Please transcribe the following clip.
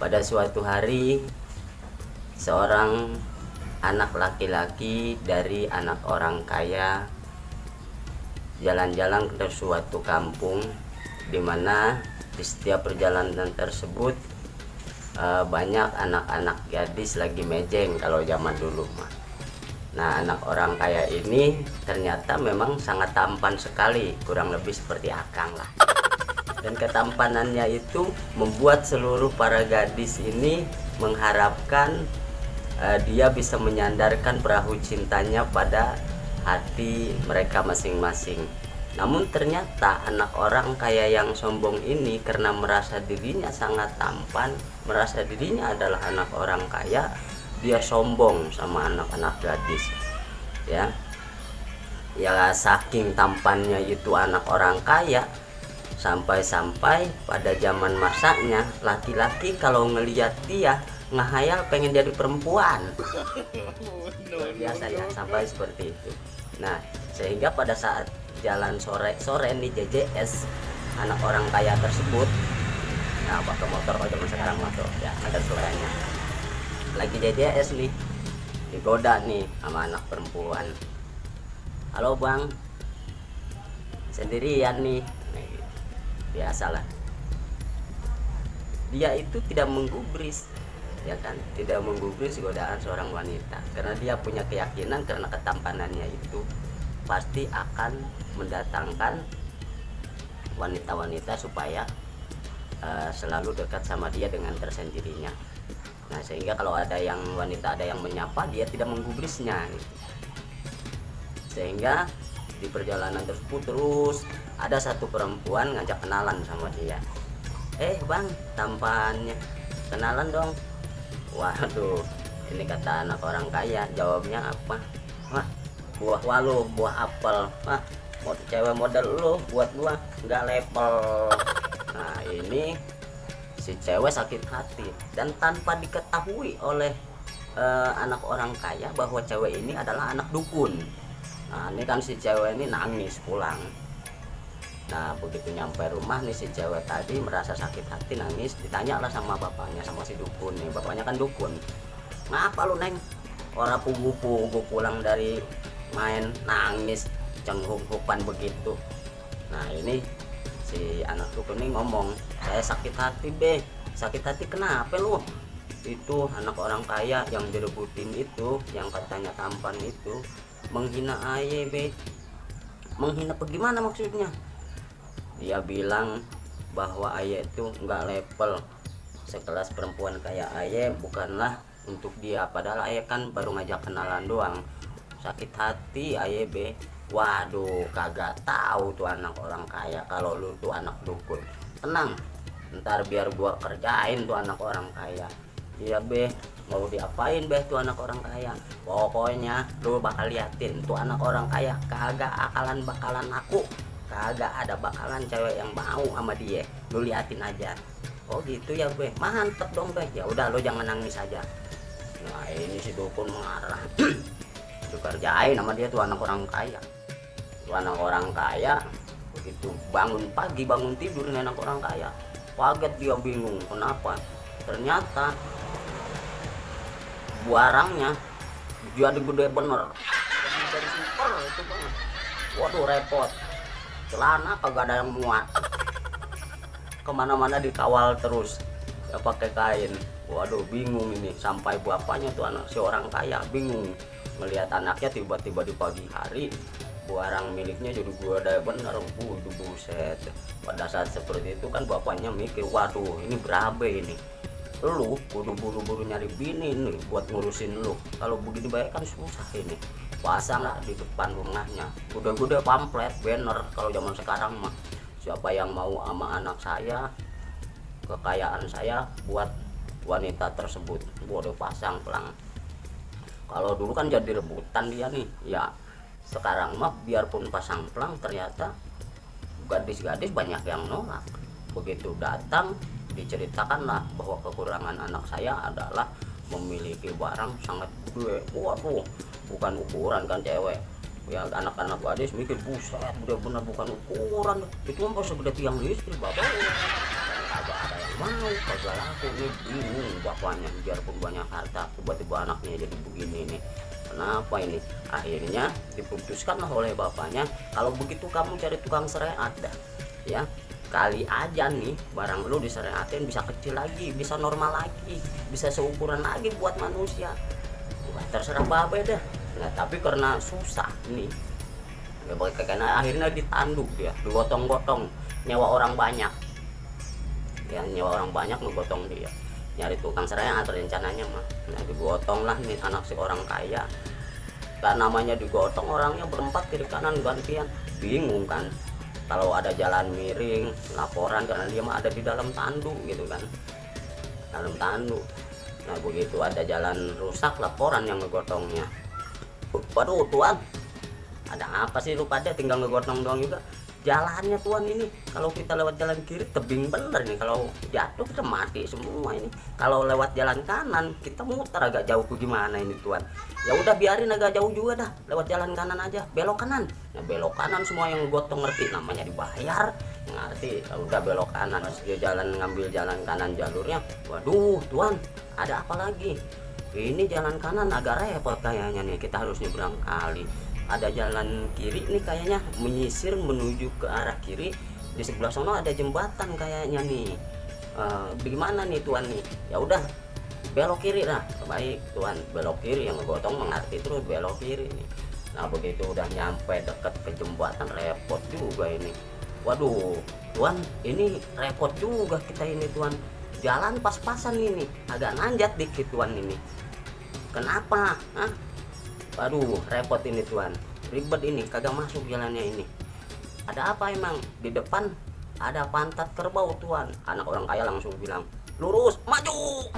Pada suatu hari, seorang anak laki-laki dari anak orang kaya jalan-jalan ke suatu kampung, di mana di setiap perjalanan tersebut banyak anak-anak gadis lagi mejeng kalau zaman dulu mah. Nah, anak orang kaya ini ternyata memang sangat tampan sekali, kurang lebih seperti Akang lah. Dan ketampanannya itu membuat seluruh para gadis ini mengharapkan dia bisa menyandarkan perahu cintanya pada hati mereka masing-masing. Namun ternyata anak orang kaya yang sombong ini karena merasa dirinya sangat tampan, merasa dirinya adalah anak orang kaya, dia sombong sama anak-anak gadis. Ya, saking tampannya itu anak orang kaya, sampai-sampai pada zaman masanya laki-laki kalau ngelihat dia ngehayal pengen jadi perempuan. Biasa ya, sampai seperti itu. Nah, sehingga pada saat jalan sore-sore di JJS, anak orang kaya tersebut, nah pakai motor, kalau zaman sekarang motor ya ada suaranya, lagi JJS nih, digoda nih sama anak perempuan. Halo bang, sendirian nih. Biasalah, dia itu tidak menggubris, ya kan, tidak menggubris godaan seorang wanita karena dia punya keyakinan karena ketampanannya itu pasti akan mendatangkan wanita-wanita supaya selalu dekat sama dia dengan tersendirinya. Nah, sehingga kalau ada yang wanita ada yang menyapa, dia tidak menggubrisnya gitu. Sehingga di perjalanan tersebut terus ada satu perempuan ngajak kenalan sama dia. Bang, tampannya, kenalan dong. Waduh, ini kata anak orang kaya, jawabnya apa? Wah, buah walu, buah apel. Wah, mau cewek model lu buat gua nggak level. Nah, ini si cewek sakit hati dan tanpa diketahui oleh anak orang kaya bahwa cewek ini adalah anak dukun. Nah, ini kan si cewek ini nangis pulang. Nah, begitu nyampe rumah nih si cewek tadi merasa sakit hati, nangis, ditanyalah sama bapaknya, sama si dukun nih. Bapaknya kan dukun. Ngapa lu, Neng? Orang pugu-pugu pulang dari main nangis cenghuk-hupan begitu. Nah, ini si anak dukun ini ngomong, saya sakit hati be. Sakit hati kenapa lu? Itu anak orang kaya yang direbutin itu, yang katanya tampan itu, menghina aye be. Menghina bagaimana maksudnya? Dia bilang bahwa aye itu nggak level, sekelas perempuan kayak aye bukanlah untuk dia, padahal aye kan baru ngajak kenalan doang. Sakit hati aye be. Waduh, kagak tahu tuh anak orang kaya kalau lu tuh anak dukun. Tenang, ntar biar gua kerjain tuh anak orang kaya. Iya be, mau diapain be tuh anak orang kaya? Pokoknya lu bakal liatin tuh anak orang kaya kagak bakalan aku, kagak ada bakalan cewek yang mau sama dia. Lu liatin aja. Oh gitu ya be, mantep dong be. Ya udah, lu jangan nangis aja. Nah, ini si dukun marah. Dikerjain sama dia tuh anak orang kaya. Tuh anak orang kaya begitu bangun pagi, bangun tidur nih anak orang kaya, kaget dia, bingung kenapa. Ternyata barangnya jadi gede bener, dari super itu banget. Waduh, repot, celana kagak ada yang muat, kemana-mana dikawal terus ya pakai kain. Waduh, bingung ini, sampai bapaknya tuh anak si orang kaya bingung melihat anaknya tiba-tiba di pagi hari barang miliknya jadi gede bener. Buset. Pada saat seperti itu kan bapaknya mikir, waduh ini berabe ini, lu kudu buru-buru nyari bini nih buat ngurusin lu. Kalau begini baik kan susah ini. Pasang lah di depan rumahnya udah pamflet banner. Kalau zaman sekarang mah siapa yang mau sama anak saya, kekayaan saya buat wanita tersebut, bodoh pasang pelang. Kalau dulu kan jadi rebutan dia nih ya. Sekarang mah biarpun pasang pelang ternyata gadis-gadis banyak yang nolak. Begitu datang diceritakanlah bahwa kekurangan anak saya adalah memiliki barang sangat gede. Waduh, bukan ukuran kan cewek ya, anak-anak gadis mikir, buset bener-bener bukan ukuran, itu mah segede tiang listrik bapak. Kagak ada yang mau, kagak laku nih. Bingung bapaknya, biarpun banyak harta tiba-tiba anaknya jadi begini nih, kenapa ini? Akhirnya diputuskanlah oleh bapaknya, kalau begitu kamu cari tukang syariat dah ya, kali aja nih barang lu disyariatin bisa kecil lagi, bisa normal lagi, bisa seukuran lagi buat manusia. Wah, terserah babe dah. Nah tapi karena susah nih nggak pakai, karena akhirnya ditanduk dia, digotong-gotong, nyewa orang banyak ya, nyewa orang banyak ngegotong dia nyari tukang syariat rencananya mah. Nah digotong lah nih anak si orang kaya, kan namanya digotong orangnya berempat kiri kanan gantian, bingung kan kalau ada jalan miring laporan karena dia mah ada di dalam tanduk gitu kan, dalam tanduk. Nah begitu ada jalan rusak laporan yang ngegotongnya, waduh tuan ada apa sih lu pada tinggal ngegotong doang juga, jalannya tuan ini kalau kita lewat jalan kiri tebing bener nih, kalau jatuh kita mati semua ini, kalau lewat jalan kanan kita muter agak jauh gimana ini tuan. Ya udah biarin agak jauh juga dah, lewat jalan kanan aja, belok kanan. Nah belok kanan semua yang gotong ngerti namanya dibayar ngerti. Kalau udah belok kanan pas dia jalan ngambil jalan kanan jalurnya, waduh tuan ada apa lagi, ini jalan kanan agak repot kayaknya nih, kita harus nyebrang kali. Ada jalan kiri nih kayaknya menyisir menuju ke arah kiri, di sebelah sana ada jembatan kayaknya nih. Bagaimana nih tuan nih? Ya udah belok kiri lah, baik tuan, belok kiri, yang ngegotong mengerti terus belok kiri nih. Nah begitu udah nyampe deket ke jembatan repot juga ini, waduh tuan ini repot juga kita ini tuan, jalan pas-pasan ini agak nanjak dikit tuan ini, kenapa? Hah? Aduh repot ini tuan, ribet ini kagak masuk jalannya ini. Ada apa emang? Di depan ada pantat kerbau tuan. Anak orang kaya langsung bilang lurus maju.